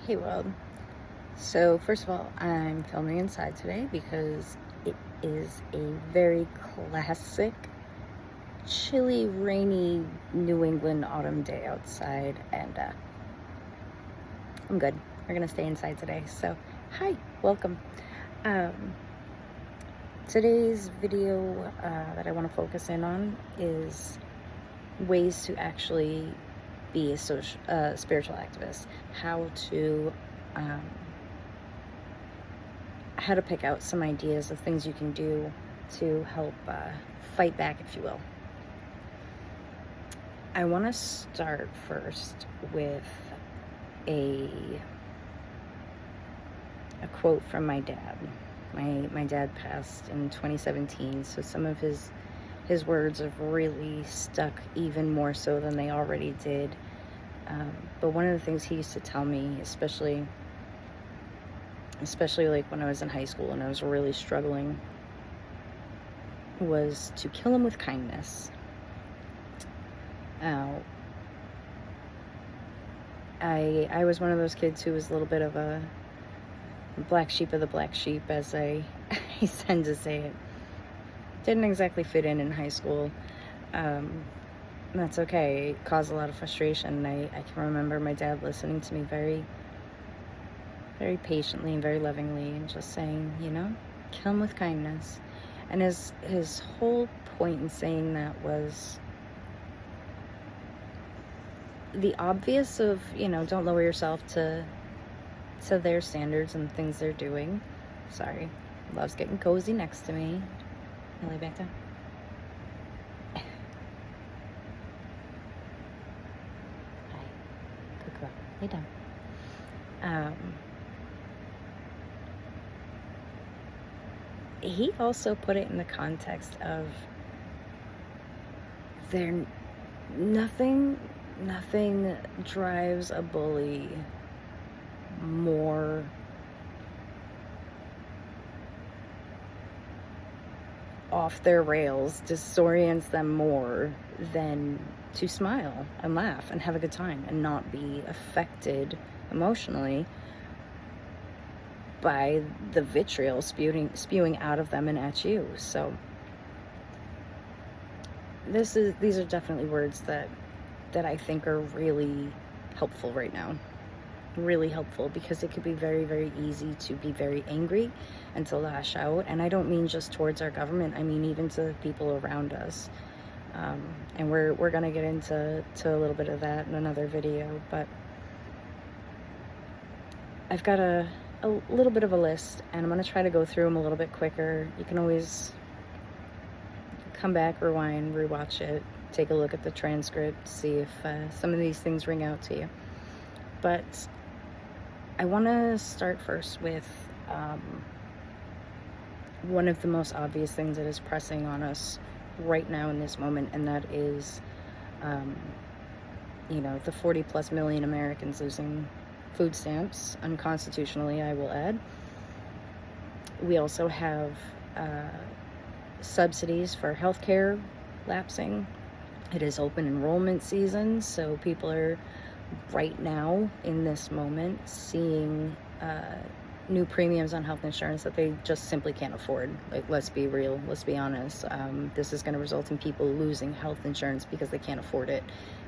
Hey world. So first of all, I'm filming inside today because it is a very classic chilly, rainy New England autumn day outside, and I'm good. We're gonna stay inside today. So hi, welcome. Um, Today's video that I want to focus in on is ways to actually be a spiritual activist. Um, how to pick out some ideas of things you can do to help fight back, if you will. I want to start first with a quote from my dad. My dad passed in 2017, so some of his words have really stuck even more so than they already did. But one of the things he used to tell me, especially like when I was in high school and I was really struggling, was to kill him with kindness. I was one of those kids who was a little bit of a black sheep of the black sheep, as I tend to say it. Didn't exactly fit in high school. That's okay. It caused a lot of frustration. I can remember my dad listening to me very, very patiently and very lovingly and just saying, kill him with kindness. And his whole point in saying that was the obvious of, don't lower yourself to their standards and things they're doing. Sorry. Love's getting cozy next to me. I'll lay back down. Hi. Good girl. Lay down. He also put it in the context of nothing drives a bully more off their rails, disorients them more than to smile and laugh and have a good time and not be affected emotionally by the vitriol spewing out of them and at you. So these are definitely words that I think are really helpful right now. Really helpful, because it could be very, very easy to be very angry and to lash out. And I don't mean just towards our government, I mean even to the people around us. And we're gonna get into a little bit of that in another video, but I've got a little bit of a list, and I'm gonna try to go through them a little bit quicker. You can always come back, rewind, rewatch it, take a look at the transcript, see if some of these things ring out to you. But I want to start first with one of the most obvious things that is pressing on us right now in this moment, and that is, the 40 plus million Americans losing food stamps unconstitutionally, I will add. We also have subsidies for healthcare lapsing. It is open enrollment season, so people are right now in this moment seeing new premiums on health insurance that they just simply can't afford. Like, let's be real, let's be honest. This is going to result in people losing health insurance because they can't afford it.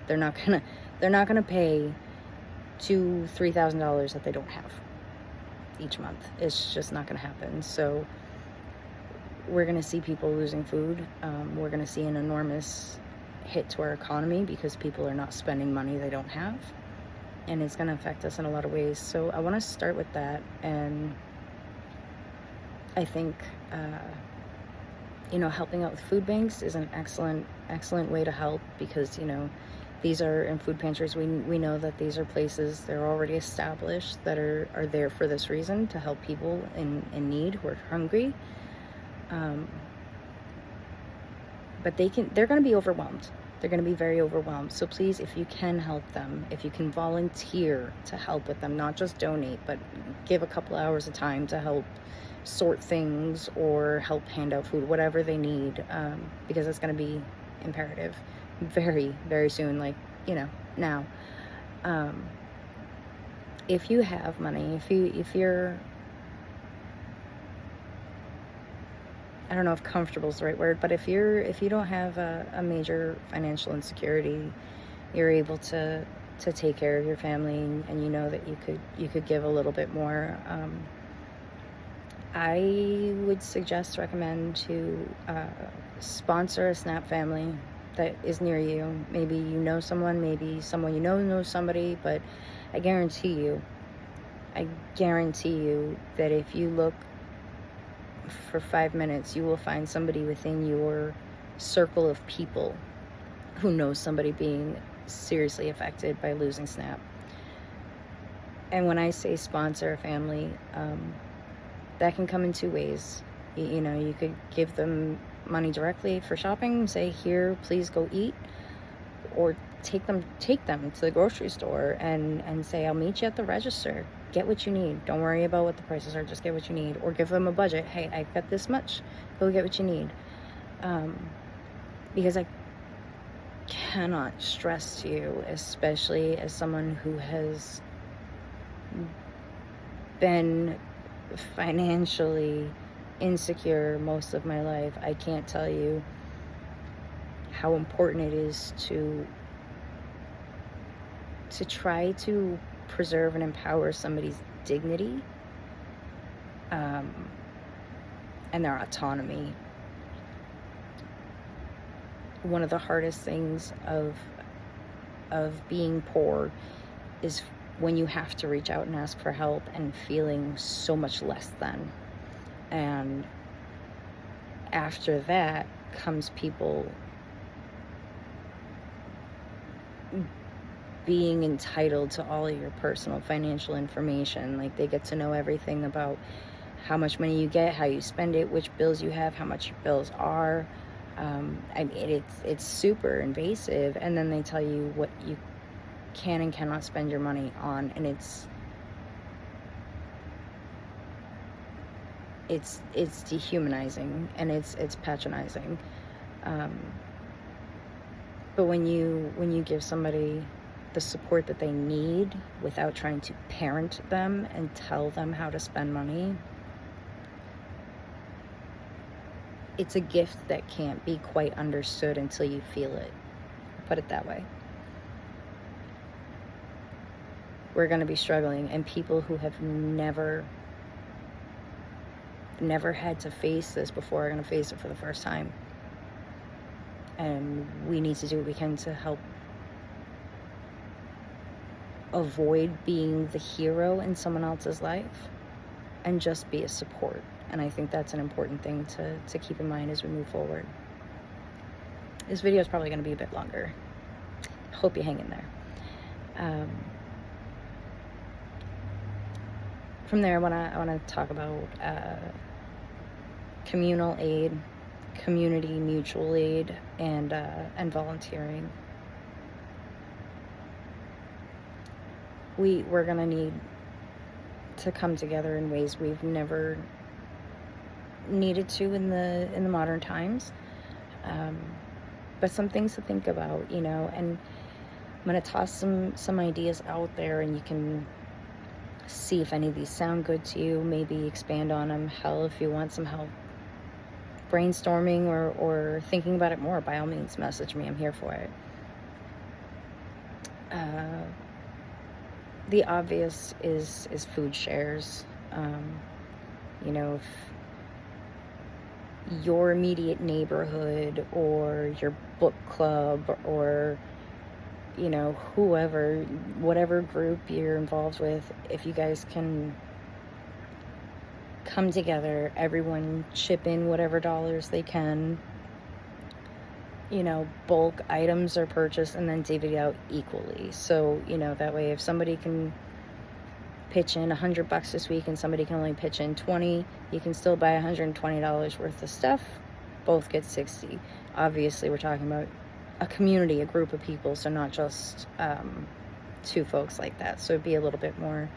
They're not gonna pay $2,000-$3,000 that they don't have each month. It's just not going to happen. So we're going to see people losing food. We're going to see an enormous hit to our economy because people are not spending money they don't have, and it's going to affect us in a lot of ways. So I want to start with that, and I think helping out with food banks is an excellent way to help, because these are in food pantries. We know that these are places, they're already established, that are there for this reason, to help people in need who are hungry. But they're going to be overwhelmed. They're going to be very overwhelmed. So please, if you can help them, if you can volunteer to help with them, not just donate, but give a couple hours of time to help sort things or help hand out food, whatever they need, because it's going to be imperative very, very soon, like, now. if you have money, if you're, I don't know if comfortable is the right word, but if you don't have a major financial insecurity, you're able to take care of your family, and you know that you could give a little bit more. I would recommend to sponsor a SNAP family that is near you. Maybe you know someone, maybe someone you know knows somebody, but I guarantee you that if you look for 5 minutes, you will find somebody within your circle of people who knows somebody being seriously affected by losing SNAP. And when I say sponsor a family, that can come in two ways. You know, you could give them money directly for shopping, say, here, please go eat, or take them to the grocery store and say, I'll meet you at the register. Get what you need. Don't worry about what the prices are, just get what you need. Or give them a budget. Hey, I've got this much. Go get what you need. Because I cannot stress to you, especially as someone who has been financially insecure most of my life, I can't tell you how important it is to try to preserve and empower somebody's dignity and their autonomy. One of the hardest things of being poor is when you have to reach out and ask for help and feeling so much less than. And after that comes people being entitled to all of your personal financial information. Like, they get to know everything about how much money you get, how you spend it, which bills you have, how much your bills are. I mean, it's super invasive. And then they tell you what you can and cannot spend your money on, and it's dehumanizing, and it's patronizing. But when you give somebody the support that they need without trying to parent them and tell them how to spend money, it's a gift that can't be quite understood until you feel it. Put it that way. We're going to be struggling, and people who have never had to face this before are going to face it for the first time. And we need to do what we can to help avoid being the hero in someone else's life and just be a support. And I think that's an important thing to keep in mind as we move forward. This video is probably going to be a bit longer. Hope you hang in there. From there, I want to talk about communal aid, community mutual aid, and volunteering. We're gonna need to come together in ways we've never needed to in the modern times. But some things to think about, you know. And I'm gonna toss some ideas out there, and you can see if any of these sound good to you. Maybe expand on them. Hell, if you want some help brainstorming or thinking about it more, by all means, message me. I'm here for it. The obvious is food shares. You know, if your immediate neighborhood or your book club or, you know, whatever group you're involved with, if you guys can come together, everyone chip in whatever dollars they can, you know, bulk items are purchased and then divvied out equally. So, you know, that way if somebody can pitch in $100 this week and somebody can only pitch in 20, you can still buy $120 worth of stuff. Both get 60. Obviously, we're talking about a community, a group of people, so not just two folks like that. So it'd be a little bit more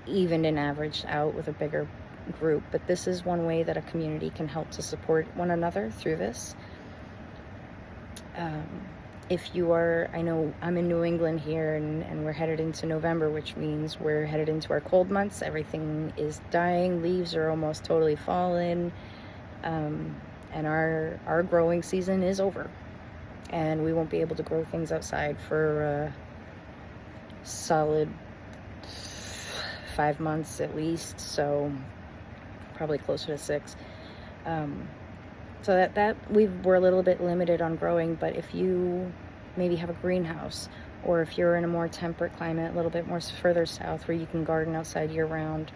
evened and averaged out with a bigger group. But this is one way that a community can help to support one another through this. if you are, I know I'm in New England here, and we're headed into November, which means we're headed into our cold months. Everything is dying. Leaves are almost totally fallen. And our growing season is over. And we won't be able to grow things outside for a solid 5 months at least. So probably closer to 6. So that we're a little bit limited on growing, but if you maybe have a greenhouse, or if you're in a more temperate climate, a little bit more further south where you can garden outside year round,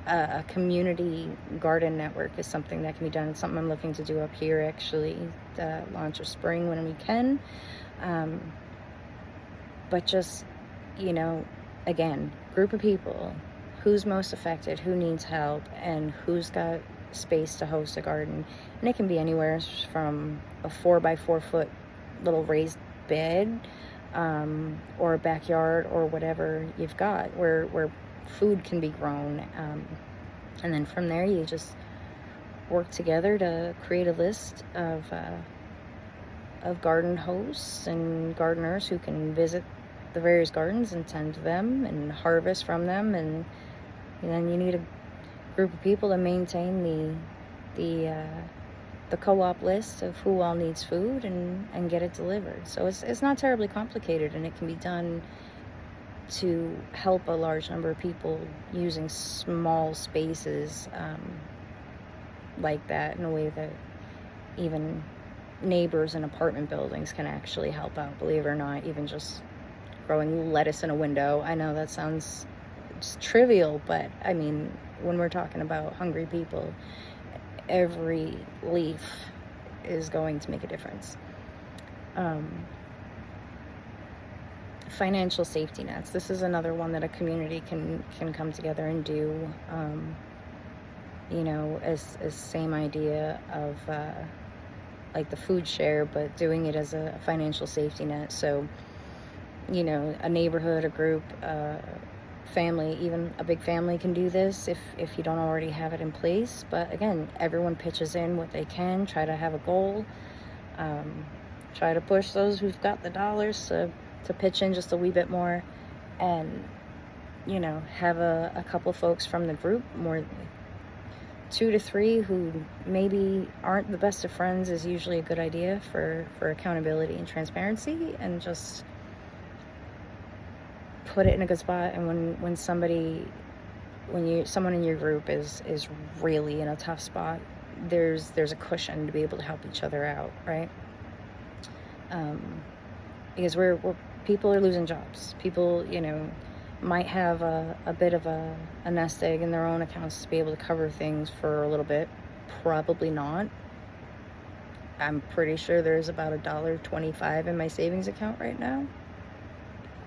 a community garden network is something that can be done. It's something I'm looking to do up here, actually, the launch of spring when we can. But just, again, group of people, who's most affected, who needs help, and who's got space to host a garden. And it can be anywhere from a 4x4 foot little raised bed, or a backyard, or whatever you've got where food can be grown. And then from there you just work together to create a list of garden hosts and gardeners who can visit the various gardens and tend to them and harvest from them. And then you need a group of people to maintain the co-op list of who all needs food and get it delivered. So it's not terribly complicated, and it can be done to help a large number of people using small spaces like that, in a way that even neighbors in apartment buildings can actually help out, believe it or not. Even just growing lettuce in a window. I know that sounds just trivial, but I mean, when we're talking about hungry people, every leaf is going to make a difference. Financial safety nets. This is another one that a community can come together and do. As same idea of like the food share, but doing it as a financial safety net. So, a neighborhood, a group, family, even a big family can do this if you don't already have it in place. But again, everyone pitches in what they can, try to have a goal, try to push those who've got the dollars to pitch in just a wee bit more, and have a couple folks from the group, more 2 to 3, who maybe aren't the best of friends, is usually a good idea for accountability and transparency, and just put it in a good spot. And when someone in your group is really in a tough spot, there's a cushion to be able to help each other out, right? Because we're people are losing jobs. People, might have a bit of a nest egg in their own accounts to be able to cover things for a little bit. Probably not. I'm pretty sure there's about $1.25 in my savings account right now.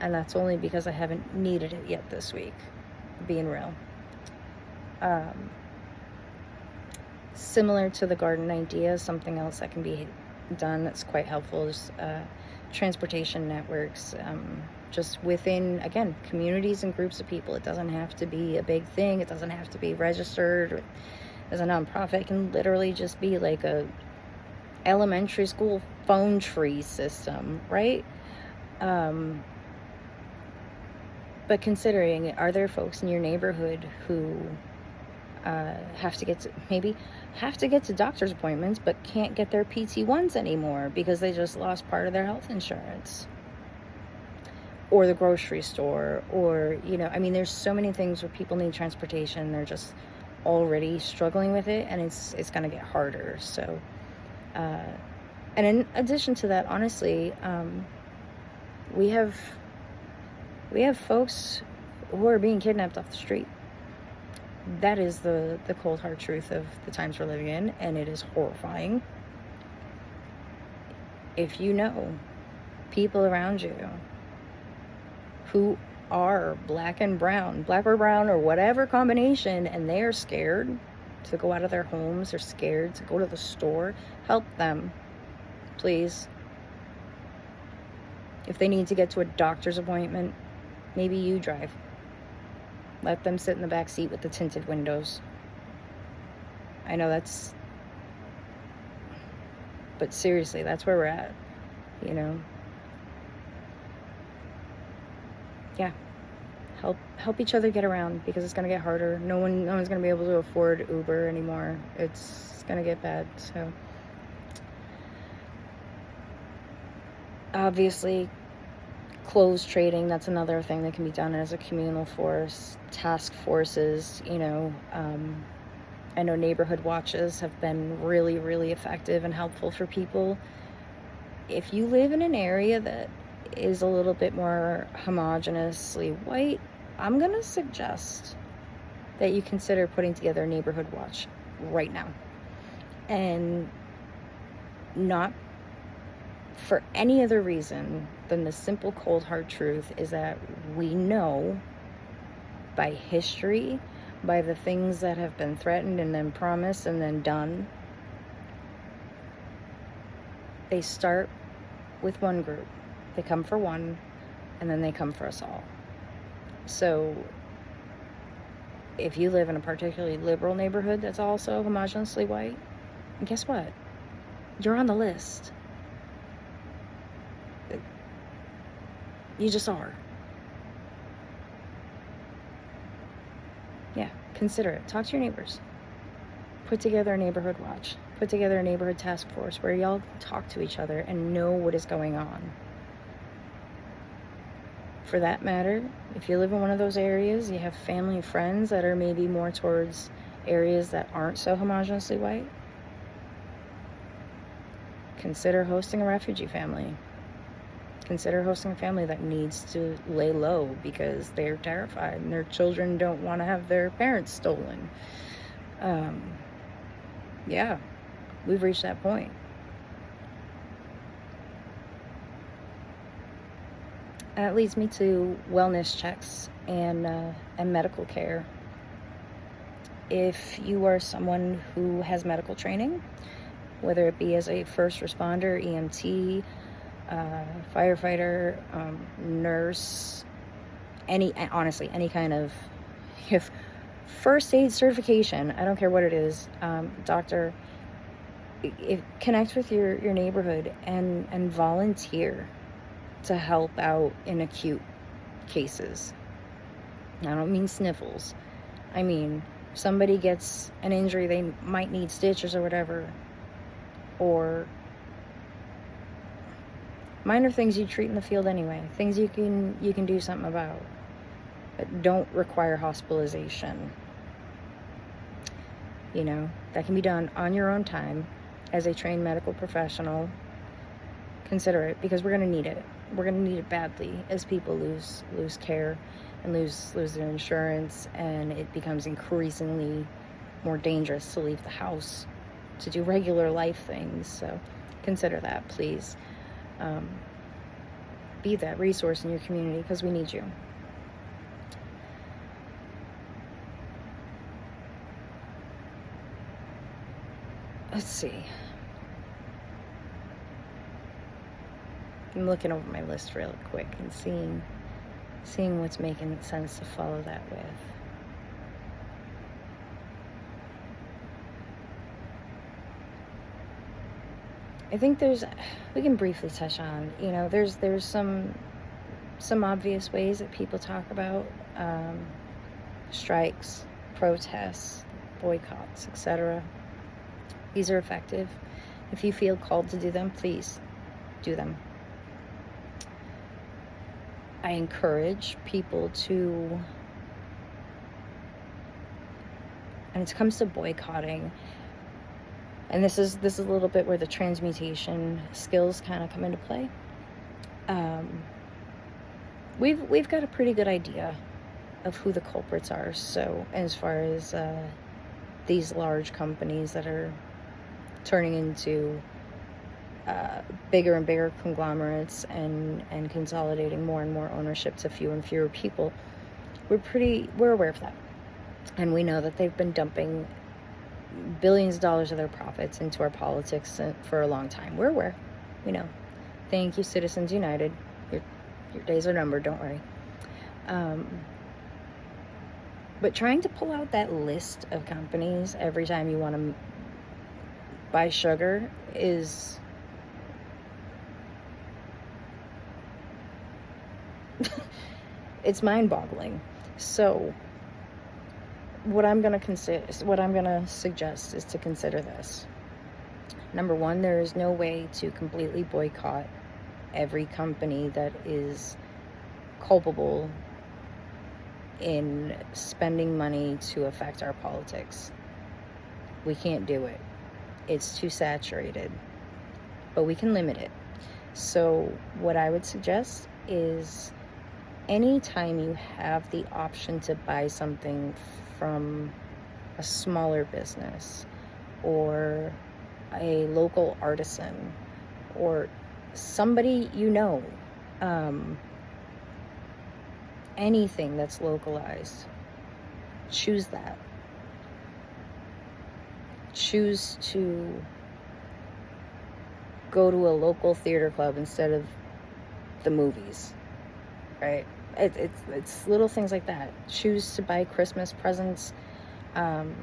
And that's only because I haven't needed it yet this week, being real. Similar to the garden idea, something else that can be done that's quite helpful is transportation networks, just within, again, communities and groups of people. It doesn't have to be a big thing. It doesn't have to be registered as a nonprofit. It can literally just be like a elementary school phone tree system, right? But considering, are there folks in your neighborhood who have to get to doctor's appointments but can't get their PT-1s anymore because they just lost part of their health insurance? Or the grocery store, or, there's so many things where people need transportation. They're just already struggling with it, and it's going to get harder. So, and in addition to that, honestly, we have folks who are being kidnapped off the street. That is the cold hard truth of the times we're living in, and it is horrifying. If you know people around you who are black or brown, or whatever combination, and they are scared to go out of their homes, or scared to go to the store, help them, please. If they need to get to a doctor's appointment, maybe you drive. Let them sit in the back seat with the tinted windows. I know that's But seriously, that's where we're at, you know? Yeah. Help each other get around, because it's going to get harder. No one's going to be able to afford Uber anymore. It's going to get bad. So obviously, clothes trading, that's another thing that can be done as a communal force. Task forces, I know neighborhood watches have been really, really effective and helpful for people. If you live in an area that is a little bit more homogeneously white, I'm going to suggest that you consider putting together a neighborhood watch right now. And not for any other reason than the simple, cold, hard truth is that we know by history, by the things that have been threatened and then promised and then done, they start with one group. They come for one, and then they come for us all. So if you live in a particularly liberal neighborhood that's also homogeneously white, guess what? You're on the list. You just are. Yeah, consider it. Talk to your neighbors. Put together a neighborhood watch. Put together a neighborhood task force where y'all talk to each other and know what is going on. For that matter, if you live in one of those areas, you have family and friends that are maybe more towards areas that aren't so homogeneously white, consider hosting a refugee family. Consider hosting a family that needs to lay low because they're terrified and their children don't want to have their parents stolen. Yeah, we've reached that point. And that leads me to wellness checks and medical care. If you are someone who has medical training, whether it be as a first responder, EMT, firefighter, nurse, honestly, any kind of first aid certification, I don't care what it is, doctor, connect with your neighborhood and volunteer to help out in acute cases. I don't mean sniffles. I mean, if somebody gets an injury, they might need stitches or whatever, or minor things you treat in the field anyway, things you can do something about, but don't require hospitalization. That can be done on your own time as a trained medical professional. Consider it, because we're going to need it. We're going to need it badly as people lose care and lose their insurance, and it becomes increasingly more dangerous to leave the house to do regular life things. So consider that, please. Be that resource in your community, because we need you. Let's see. I'm looking over my list real quick and seeing what's making sense to follow that with. I think we can briefly touch on, there's some obvious ways that people talk about strikes, protests, boycotts, etc. These are effective. If you feel called to do them, please do them. I encourage people to, and it comes to boycotting, and this is a little bit where the transmutation skills kind of come into play. We've got a pretty good idea of who the culprits are. So as far as these large companies that are turning into bigger and bigger conglomerates and consolidating more and more ownership to fewer and fewer people, we're aware of that, and we know that they've been dumping billions of dollars of their profits into our politics for a long time. We're aware. We know. Thank you, Citizens United. Your days are numbered, don't worry. But trying to pull out that list of companies every time you want to buy sugar is It's mind-boggling. So what I'm going to suggest is to consider this. Number one, there is no way to completely boycott every company that is culpable in spending money to affect our politics. We can't do it. It's too saturated. But we can limit it. So what I would suggest is anytime you have the option to buy something from a smaller business or a local artisan or somebody anything that's localized, choose that. Choose to go to a local theater club instead of the movies, right? It's little things like that. Choose to buy Christmas presents from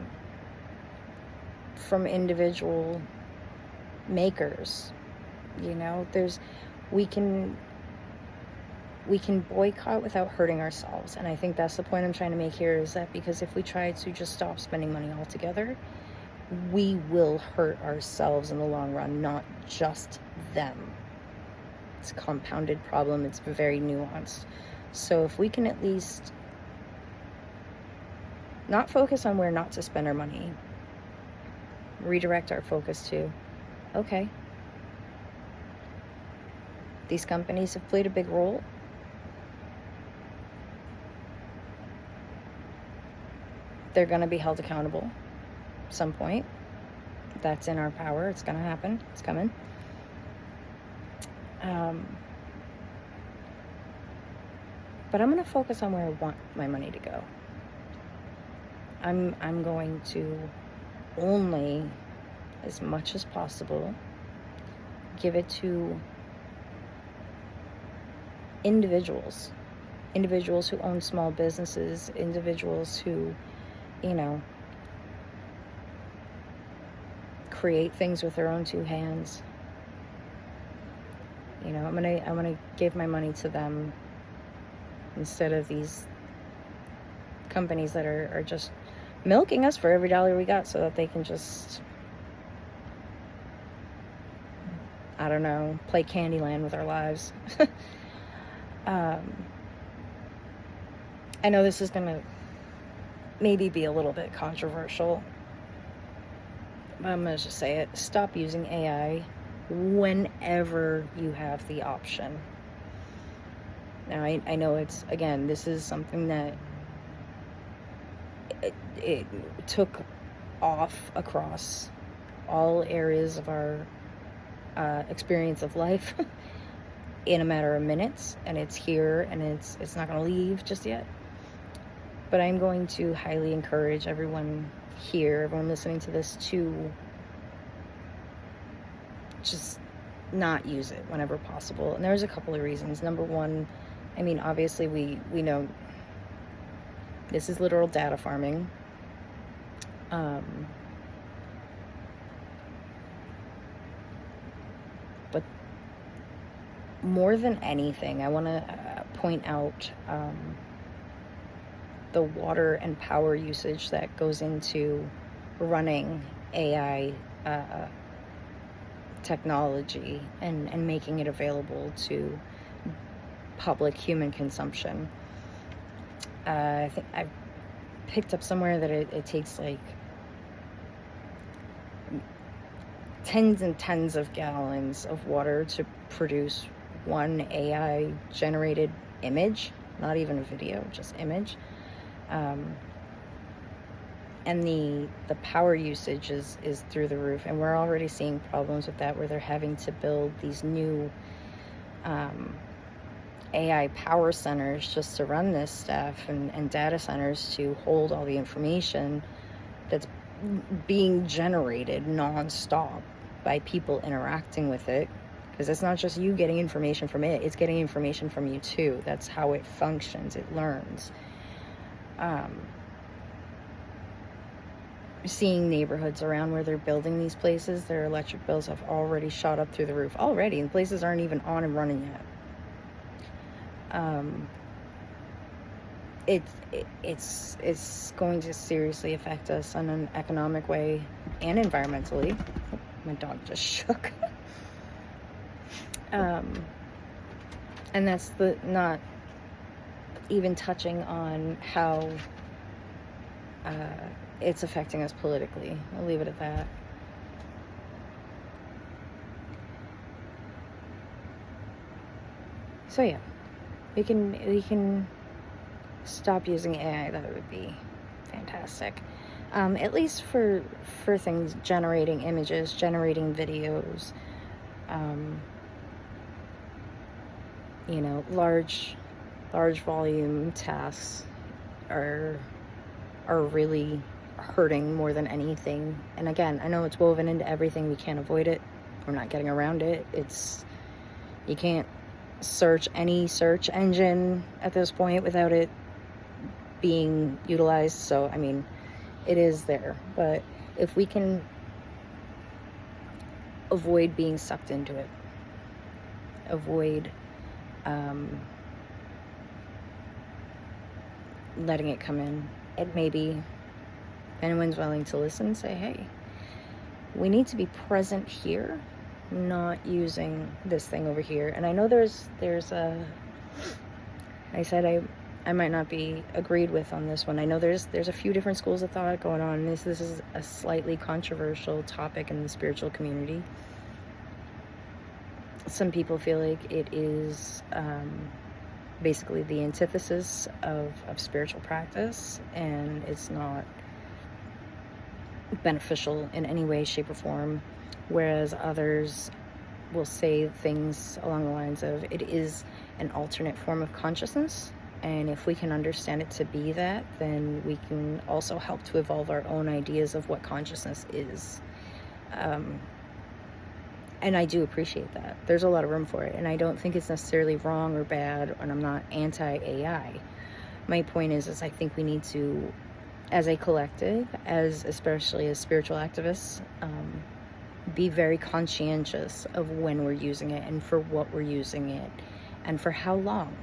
individual makers. We can boycott without hurting ourselves, and I think that's the point I'm trying to make here, is that because if we try to just stop spending money altogether, we will hurt ourselves in the long run, not just them. It's a compounded problem. It's very nuanced. So if we can at least not focus on where not to spend our money, redirect our focus to, okay, these companies have played a big role. They're going to be held accountable at some point. That's in our power. It's going to happen. It's coming. But I'm going to focus on where I want my money to go. I'm going to only, as much as possible, give it to individuals who own small businesses, individuals who, create things with their own two hands. I'm gonna give my money to them instead of these companies that are just milking us for every dollar we got so that they can just, I don't know, play Candyland with our lives. I know this is gonna maybe be a little bit controversial, but I'm gonna just say it. Stop using AI whenever you have the option. Now, I know this is something that it took off across all areas of our experience of life in a matter of minutes, and it's here, and it's not going to leave just yet. But I'm going to highly encourage everyone listening to this, to just not use it whenever possible. And there's a couple of reasons. Number one, obviously we know this is literal data farming. But more than anything, I want to point out the water and power usage that goes into running AI technology and making it available to public human consumption. I think I picked up somewhere that it takes like tens and tens of gallons of water to produce one AI generated image, not even a video, just image. And the power usage is through the roof, and we're already seeing problems with that, where they're having to build these new AI power centers just to run this stuff, and data centers to hold all the information that's being generated non-stop by people interacting with it, because it's not just you getting information from it, it's getting information from you too. That's how it functions. It learns. Seeing neighborhoods around where they're building these places, their electric bills have already shot up through the roof already, and places aren't even on and running It's going to seriously affect us in an economic way and environmentally. My dog just shook. And that's not even touching on how it's affecting us politically. I'll leave it at that. So yeah, we can stop using AI. That would be fantastic. At least for things generating images, generating videos, large volume tasks are really hurting more than anything. And again, I know it's woven into everything. We can't avoid it. We're not getting around it. You can't search any search engine at this point without it being utilized. So, I mean, it is there. But if we can avoid being sucked into it, avoid letting it come in, and maybe if anyone's willing to listen, say, hey, we need to be present here, not using this thing over here. And I know there's I said I might not be agreed with on this one. I know there's a few different schools of thought going on. This is a slightly controversial topic in the spiritual community. Some people feel like it is basically the antithesis of spiritual practice, and it's not beneficial in any way, shape, or form, whereas others will say things along the lines of it is an alternate form of consciousness, and if we can understand it to be that, then we can also help to evolve our own ideas of what consciousness is. And I do appreciate that. There's a lot of room for it, and I don't think it's necessarily wrong or bad, and I'm not anti-AI. My point is I think we need to, as a collective, especially as spiritual activists, be very conscientious of when we're using it and for what we're using it and for how long,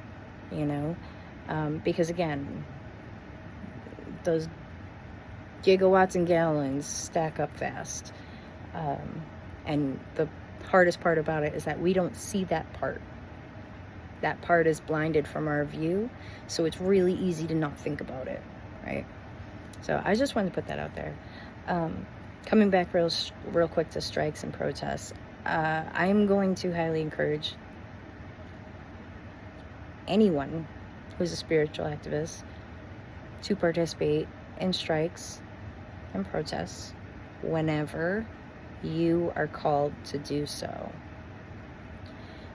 because again, those gigawatts and gallons stack up fast. And the hardest part about it is that we don't see that part. That part is blinded from our view, so it's really easy to not think about it, right? So I just wanted to put that out there. Coming back real quick to strikes and protests, I'm going to highly encourage anyone who's a spiritual activist to participate in strikes and protests whenever you are called to do so.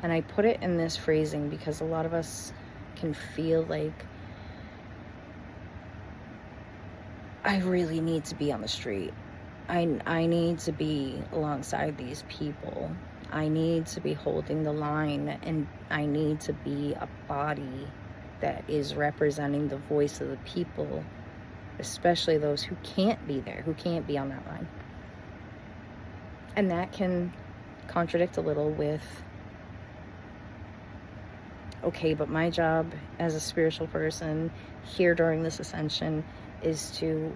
And I put it in this phrasing because a lot of us can feel like, I really need to be on the street. I need to be alongside these people. I need to be holding the line, and I need to be a body that is representing the voice of the people, especially those who can't be there, who can't be on that line. And that can contradict a little with, okay, but my job as a spiritual person here during this ascension is to,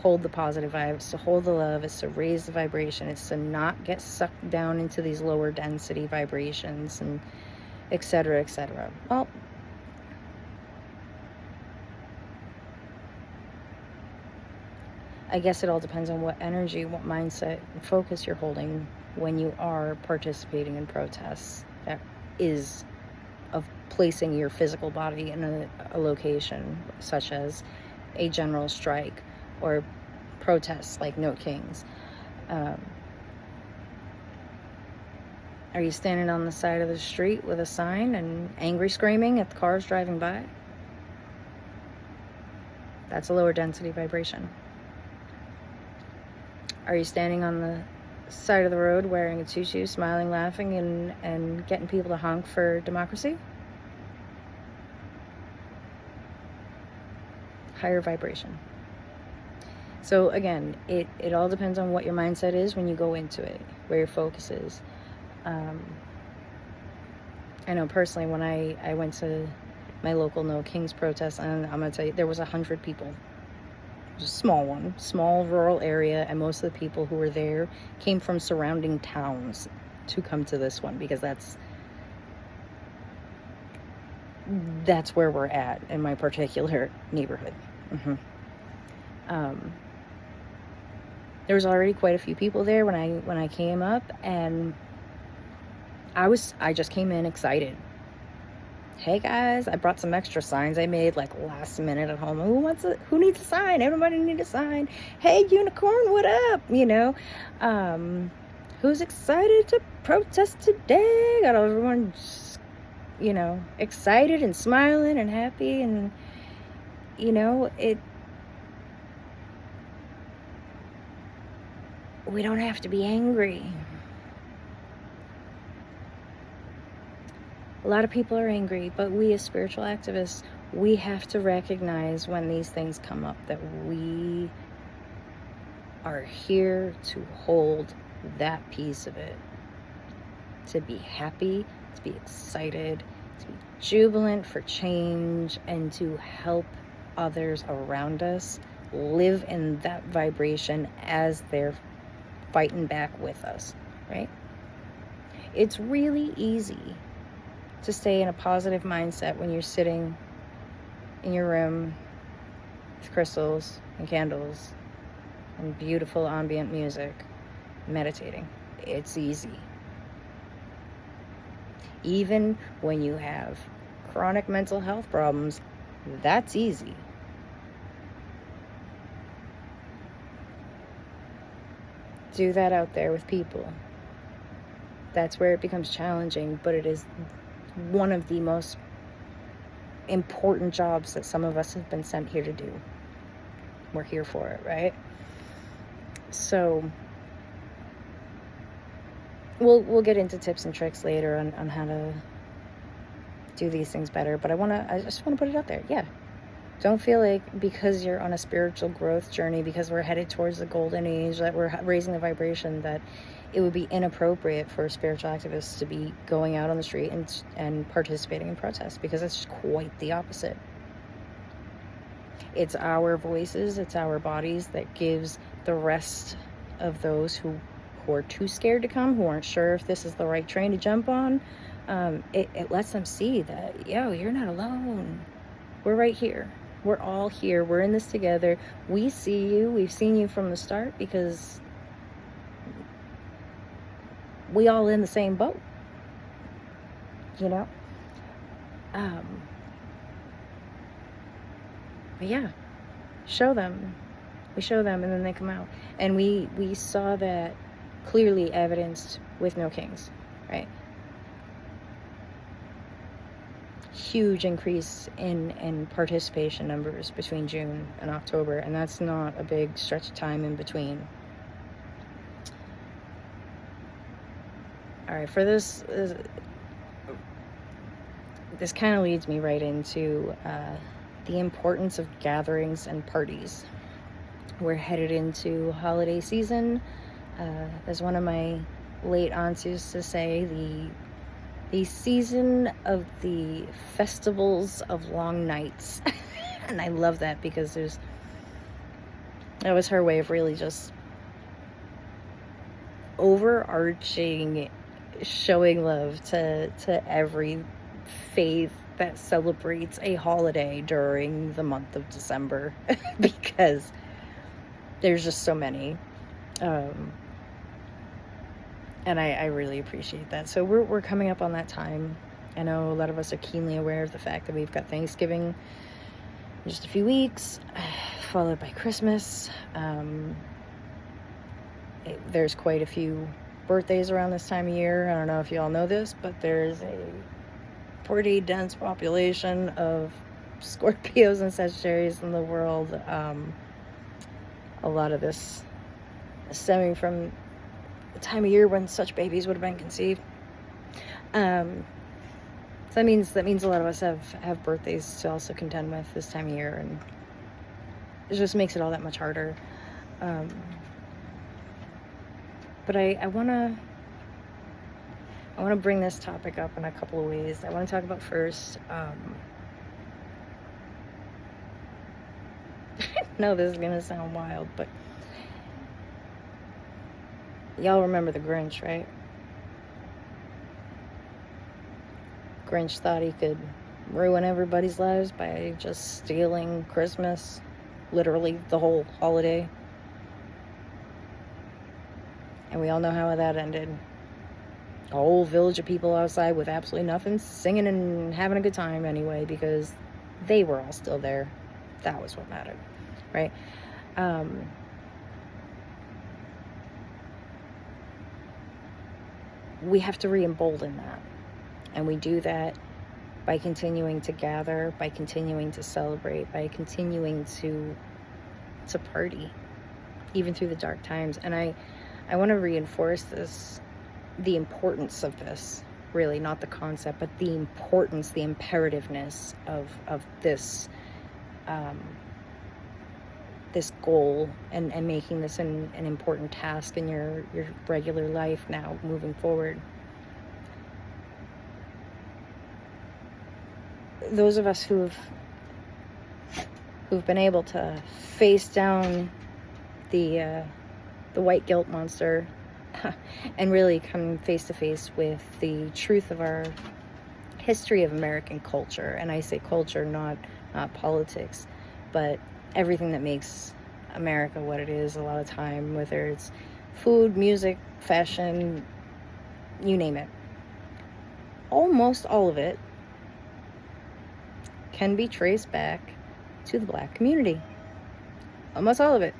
hold the positive vibes, to hold the love, it's to raise the vibration, it's to not get sucked down into these lower density vibrations, and et cetera, et cetera. Well, I guess it all depends on what energy, what mindset and focus you're holding when you are participating in protests that is of placing your physical body in a location, such as a general strike or protests like No Kings. Are you standing on the side of the street with a sign and angry screaming at the cars driving by? That's a lower density vibration. Are you standing on the side of the road wearing a tutu, smiling, laughing, and getting people to honk for democracy? Higher vibration. So again, it all depends on what your mindset is when you go into it, where your focus is. I know personally when I went to my local No Kings protest, and I'm going to tell you, there was 100 people. It was a small one, small rural area, and most of the people who were there came from surrounding towns to come to this one, because that's where we're at in my particular neighborhood. There was already quite a few people there when I came up, and I just came in excited. Hey guys, I brought some extra signs I made like last minute at home. Who needs a sign? Everybody needs a sign. Hey unicorn, what up? Who's excited to protest today? Got everyone just, excited and smiling and happy, and we don't have to be angry. A lot of people are angry, but we as spiritual activists, we have to recognize when these things come up that we are here to hold that piece of it. To be happy, to be excited, to be jubilant for change, and to help others around us live in that vibration as they're fighting back with us, right? It's really easy to stay in a positive mindset when you're sitting in your room with crystals and candles and beautiful ambient music, meditating. It's easy. Even when you have chronic mental health problems, that's easy. Do that out there with people. That's where it becomes challenging, but it is one of the most important jobs that some of us have been sent here to do. We're here for it, right? So we'll get into tips and tricks later on how to do these things better, but I just want to put it out there. Yeah, don't feel like because you're on a spiritual growth journey, because we're headed towards the golden age, that we're raising the vibration, that it would be inappropriate for spiritual activists to be going out on the street and participating in protests, because it's quite the opposite. It's our voices, it's our bodies that gives the rest of those who are too scared to come, who aren't sure if this is the right train to jump on, it lets them see that, you're not alone. We're right here. We're all here. We're in this together. We see you. We've seen you from the start, because we all in the same boat, But yeah, show them. We show them, and then they come out. And we saw that clearly evidenced with No Kings, right? Huge increase in participation numbers between June and October, and that's not a big stretch of time in between. All right, for this kind of leads me right into the importance of gatherings and parties. We're headed into holiday season. As one of my late aunts used to say, the season of the festivals of long nights. And I love that, because that was her way of really just overarching showing love to every faith that celebrates a holiday during the month of December, because there's just so many. And I really appreciate that. So we're coming up on that time. I know a lot of us are keenly aware of the fact that we've got Thanksgiving in just a few weeks, followed by Christmas. There's quite a few birthdays around this time of year. I don't know if you all know this, but there's a pretty dense population of Scorpios and Sagittarius in the world. A lot of this stemming from the time of year when such babies would have been conceived. So that means a lot of us have birthdays to also contend with this time of year, and it just makes it all that much harder. But I want to I want to bring this topic up in a couple of ways. I want to talk about first, no, this is going to sound wild, but y'all remember the Grinch, right? Grinch thought he could ruin everybody's lives by just stealing Christmas, literally the whole holiday. And we all know how that ended. A whole village of people outside with absolutely nothing, singing and having a good time anyway, because they were all still there. That was what mattered, right? We have to re-embolden that. And we do that by continuing to gather, by continuing to celebrate, by continuing to party, even through the dark times. And I want to reinforce this, the importance of this, really, not the concept, but the importance, the imperativeness of this this goal, and making this an important task in your regular life now moving forward. Those of us who've been able to face down the white guilt monster and really come face to face with the truth of our history of American culture. And I say culture, not politics, but everything that makes America what it is a lot of time, whether it's food, music, fashion, you name it. Almost all of it can be traced back to the Black community. Almost all of it.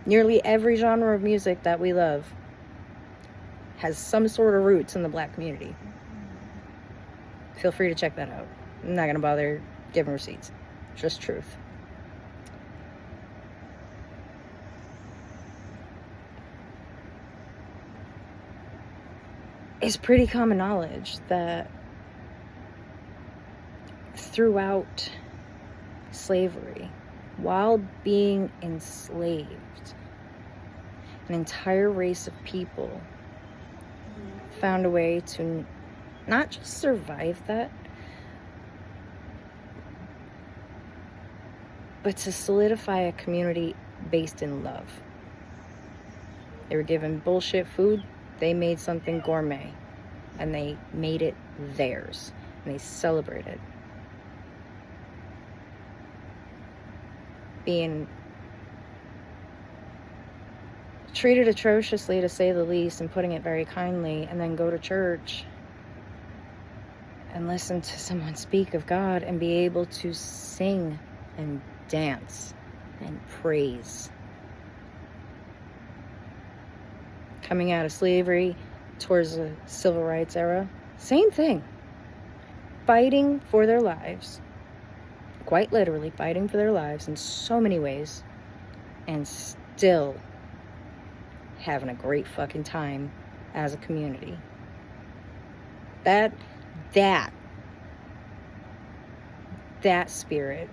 Nearly every genre of music that we love has some sort of roots in the Black community. Feel free to check that out. I'm not going to bother giving receipts. Just truth. It's pretty common knowledge that throughout slavery, while being enslaved, an entire race of people found a way to not just survive that, but to solidify a community based in love. They were given bullshit food, they made something gourmet, and they made it theirs, and they celebrated being treated atrociously, to say the least, and putting it very kindly, and then go to church and listen to someone speak of God and be able to sing and dance and praise. Coming out of slavery towards the civil rights era, same thing. Fighting for their lives, quite literally fighting for their lives in so many ways, and still having a great fucking time as a community. That spirit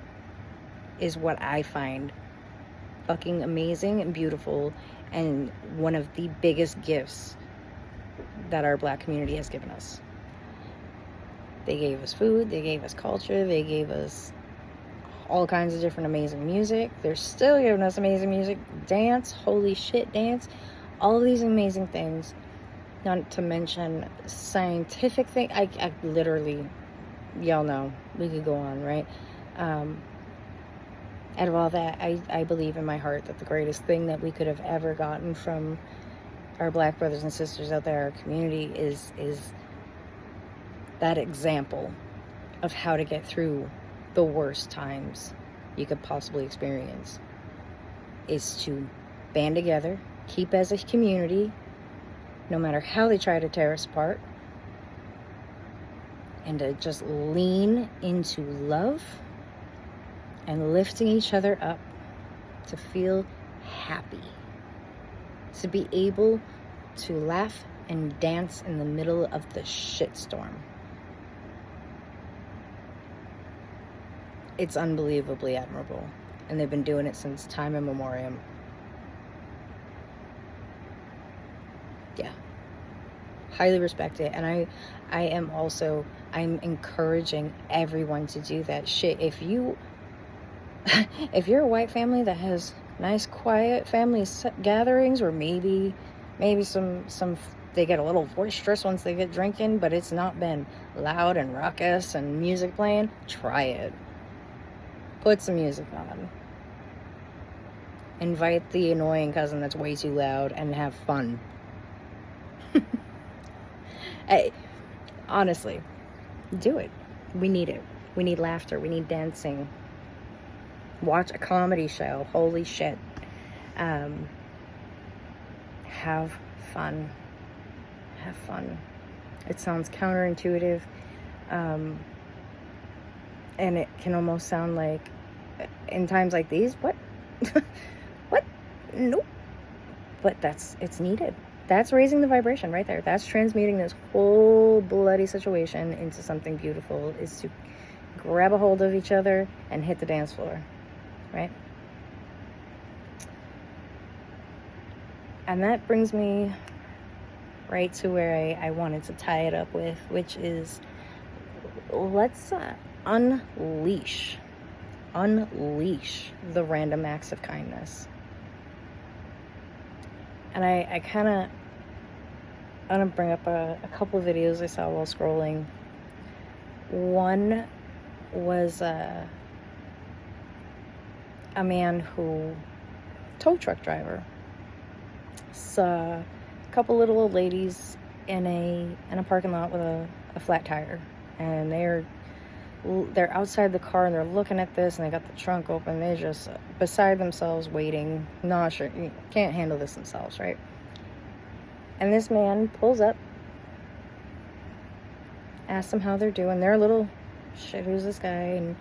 is what I find fucking amazing and beautiful, and one of the biggest gifts that our Black community has given us. They gave us food, they gave us culture, they gave us all kinds of different amazing music. They're still giving us amazing music. Dance, holy shit, dance. All of these amazing things. Not to mention scientific things. I literally, y'all know, we could go on, right? Out of all that, I believe in my heart that the greatest thing that we could have ever gotten from our Black brothers and sisters out there, our community, is that example of how to get through the worst times you could possibly experience. Is to band together, keep as a community, no matter how they try to tear us apart, and to just lean into love and lifting each other up, to feel happy, to be able to laugh and dance in the middle of the shitstorm. It's unbelievably admirable, and they've been doing it since time immemorial. Yeah. highly respect it. And I'm encouraging everyone to do that shit. If you're a white family that has nice quiet family gatherings, or maybe some they get a little boisterous once they get drinking, but it's not been loud and raucous and music playing, try it. Put some music on. Invite the annoying cousin that's way too loud and have fun. Hey, honestly, do it. We need it. We need laughter. We need dancing. Watch a comedy show. Holy shit. Have fun. Have fun. It sounds counterintuitive. And it can almost sound like, in times like these, what? What? Nope. But it's needed. That's raising the vibration right there. That's transmuting this whole bloody situation into something beautiful, is to grab a hold of each other and hit the dance floor, right? And that brings me right to where I wanted to tie it up with, which is, let's unleash the random acts of kindness. And I want to bring up a couple of videos I saw while scrolling. One was a man tow truck driver, saw a couple little old ladies in a parking lot with a flat tire, and they're outside the car and they're looking at this, and they got the trunk open. They're just beside themselves, waiting, not sure, can't handle this themselves, right? And this man pulls up, asks them how they're doing. They're a little, shit, who's this guy? And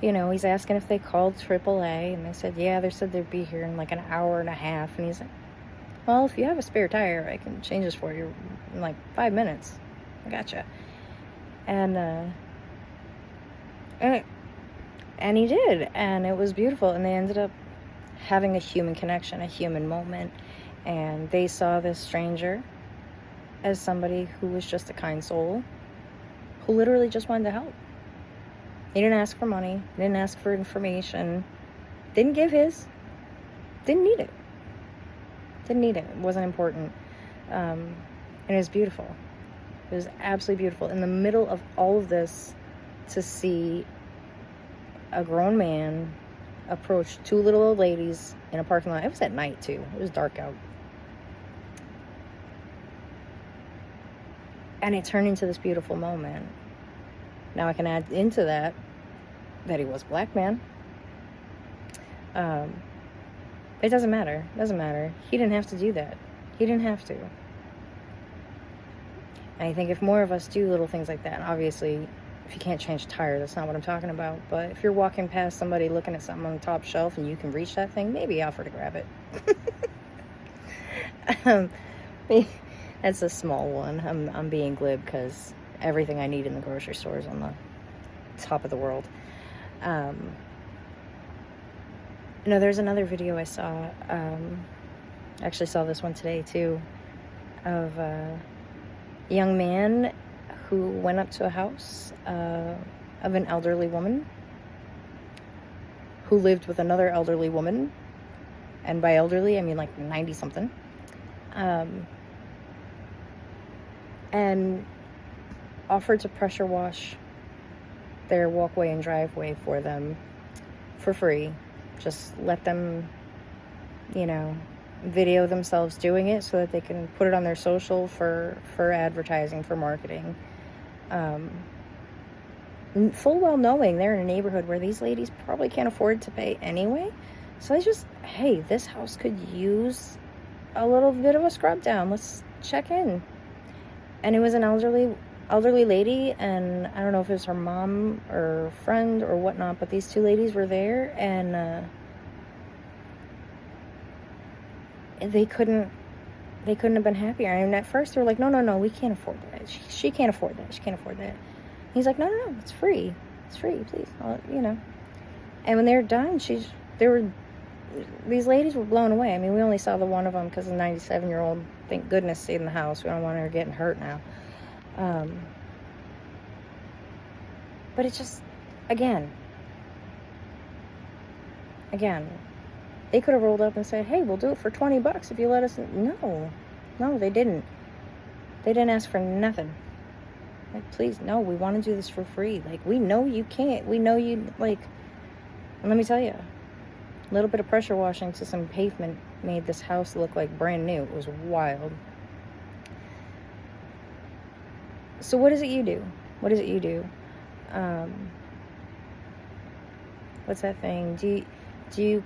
he's asking if they called AAA, and they said, yeah, they said they'd be here in like an hour and a half. And he's like, well, if you have a spare tire, I can change this for you in like 5 minutes. I gotcha. And he did, and it was beautiful, and they ended up having a human connection, a human moment, and they saw this stranger as somebody who was just a kind soul, who literally just wanted to help. He didn't ask for money, didn't ask for information, didn't give his, didn't need it, it wasn't important, and it was beautiful. It was absolutely beautiful. In the middle of all of this, to see a grown man approach two little old ladies in a parking lot. It was at night too. It was dark out. And it turned into this beautiful moment. Now I can add into that he was a black man. It doesn't matter. It doesn't matter. He didn't have to do that. He didn't have to. And I think if more of us do little things like that, obviously, if you can't change a tire, that's not what I'm talking about. But if you're walking past somebody looking at something on the top shelf and you can reach that thing, maybe offer to grab it. That's a small one. I'm being glib because everything I need in the grocery store is on the top of the world. There's another video I saw. I actually saw this one today too, of a young man who went up to a house of an elderly woman who lived with another elderly woman, and by elderly I mean like 90 something, and offered to pressure wash their walkway and driveway for them for free. Just let them, video themselves doing it so that they can put it on their social for advertising, for marketing. Full well knowing they're in a neighborhood where these ladies probably can't afford to pay anyway. So they just, hey, this house could use a little bit of a scrub down. Let's check in. And it was an elderly lady, and I don't know if it was her mom or friend or whatnot, but these two ladies were there, and they couldn't have been happier. And at first they were like, no, we can't afford that. She can't afford that. She can't afford that. He's like, no, it's free, please, And when they were done, they were these ladies were blown away. I mean, we only saw the one of them because the 97-year-old, thank goodness, stayed in the house. We don't want her getting hurt now. But it's just, again, they could have rolled up and said, hey, we'll do it for $20 if you let us. No, they didn't. They didn't ask for nothing. Like, please, no, we want to do this for free. Like, we know you can't. We know you, like, and let me tell you, a little bit of pressure washing to some pavement made this house look like brand new. It was wild. So what is it you do? What is it you do? What's that thing? Do you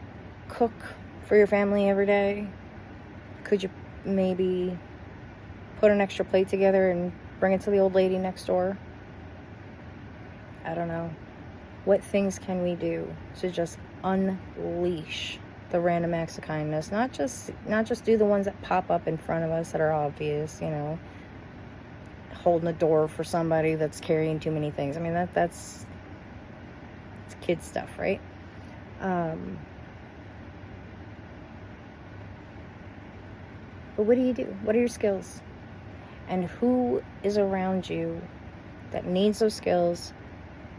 cook for your family every day? Could you maybe put an extra plate together and bring it to the old lady next door? I don't know. What things can we do to just unleash the random acts of kindness? Not just do the ones that pop up in front of us that are obvious, you know, holding a door for somebody that's carrying too many things. I mean, that's kid stuff, right? But what do you do? What are your skills? And who is around you that needs those skills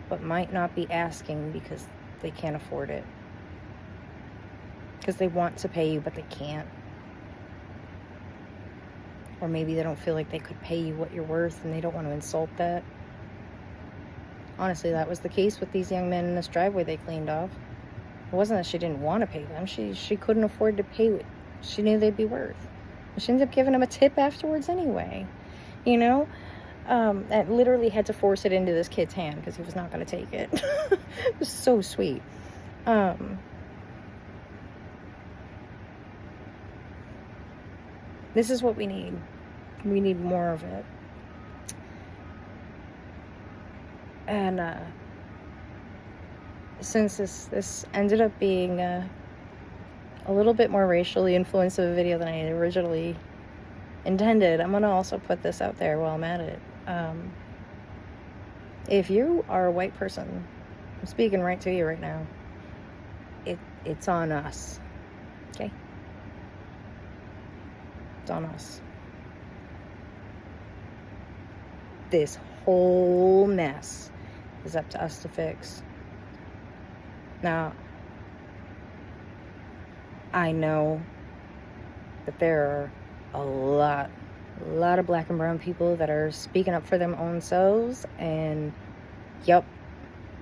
but might not be asking because they can't afford it? Because they want to pay you, but they can't. Or maybe they don't feel like they could pay you what you're worth and they don't want to insult that. Honestly, that was the case with these young men in this driveway they cleaned off. It wasn't that she didn't want to pay them. She couldn't afford to pay what she knew they'd be worth. She ended up giving him a tip afterwards anyway. You know? That literally had to force it into this kid's hand because he was not going to take it. It was so sweet. This is what we need. We need more of it. And since this ended up being a little bit more racially influenced of a video than I originally intended, I'm going to also put this out there while I'm at it. If you are a white person, I'm speaking right to you right now, it's on us. Okay? It's on us. This whole mess is up to us to fix. Now, I know that there are a lot of black and brown people that are speaking up for their own selves, and yep,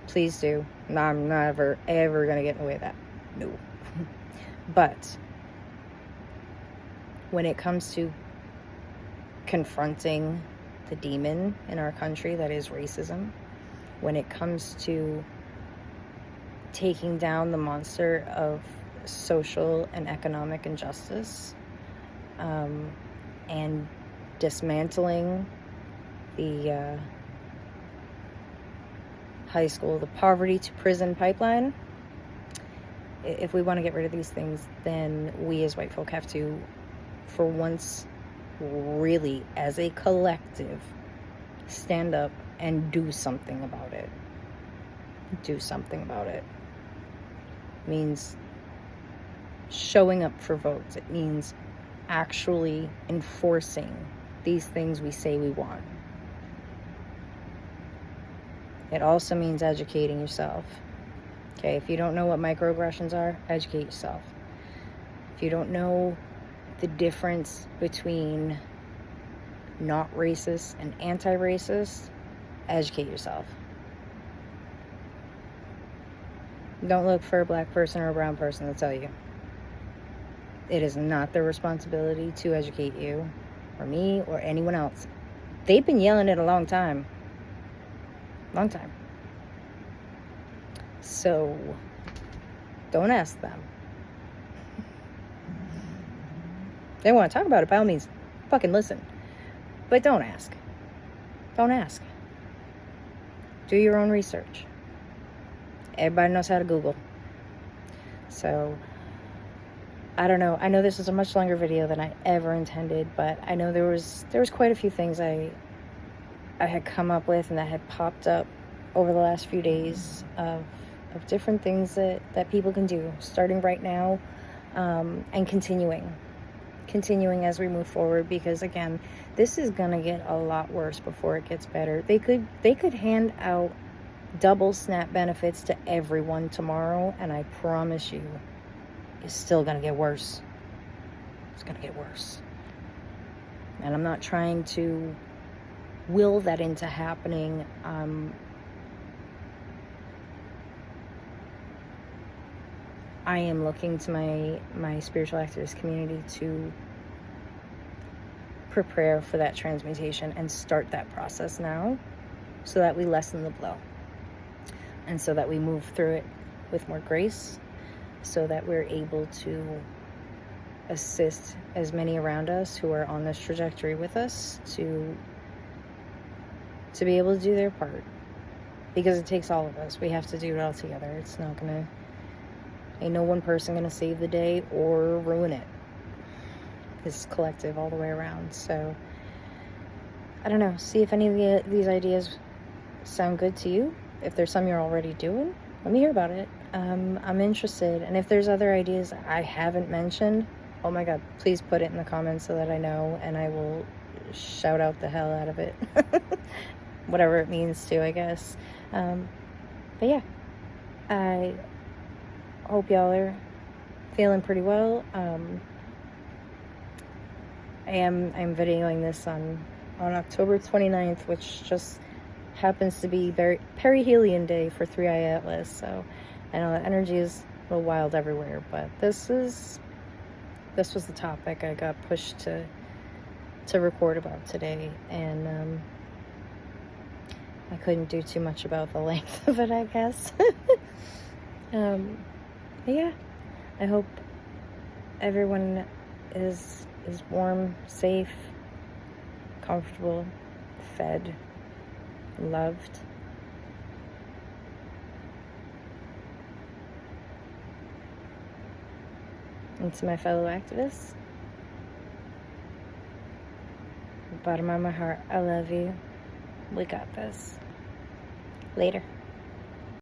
please do. I'm never ever gonna get in the way of that. No. But when it comes to confronting the demon in our country that is racism, when it comes to taking down the monster of social and economic injustice, and dismantling the the poverty to prison pipeline, if we want to get rid of these things, then we as white folk have to, for once, really, as a collective, stand up and do something about it. Do something about it. It means showing up for votes. It means actually enforcing these things we say we want. It also means educating yourself. Okay, if you don't know what microaggressions are, educate yourself. If you don't know the difference between not racist and anti-racist, educate yourself. Don't look for a black person or a brown person to tell you. It is not their responsibility to educate you, or me, or anyone else. They've been yelling it a long time. Long time. So, don't ask them. They want to talk about it, by all means, fucking listen. But don't ask. Don't ask. Do your own research. Everybody knows how to Google. So, I don't know. I know this is a much longer video than I ever intended, but I know there was quite a few things I had come up with and that had popped up over the last few days of of different things that people can do, starting right now, and continuing as we move forward, because again, this is gonna get a lot worse before it gets better. They could hand out double SNAP benefits to everyone tomorrow, and I promise you, it's still gonna get worse. It's gonna get worse. And I'm not trying to will that into happening. I am looking to my spiritual activist community to prepare for that transmutation and start that process now, so that we lessen the blow and so that we move through it with more grace, so that we're able to assist as many around us who are on this trajectory with us to be able to do their part, because it takes all of us. We have to do it all together. It's not gonna, ain't no one person gonna save the day or ruin it. It's collective all the way around. So I don't know, see if any of these ideas sound good to you. If there's some you're already doing, let me hear about it. I'm interested. And if there's other ideas I haven't mentioned, oh my god, please put it in the comments so that I know, and I will shout out the hell out of it. Whatever it means to, I guess. But yeah, I hope y'all are feeling pretty well. I'm videoing this on October 29th, which just happens to be perihelion day for 3i Atlas. So I know the energy is a little wild everywhere, but this was the topic I got pushed to record about today, and I couldn't do too much about the length of it, I guess. But yeah, I hope everyone is warm, safe, comfortable, fed, loved. And to my fellow activists, bottom of my heart, I love you. We got this. Later.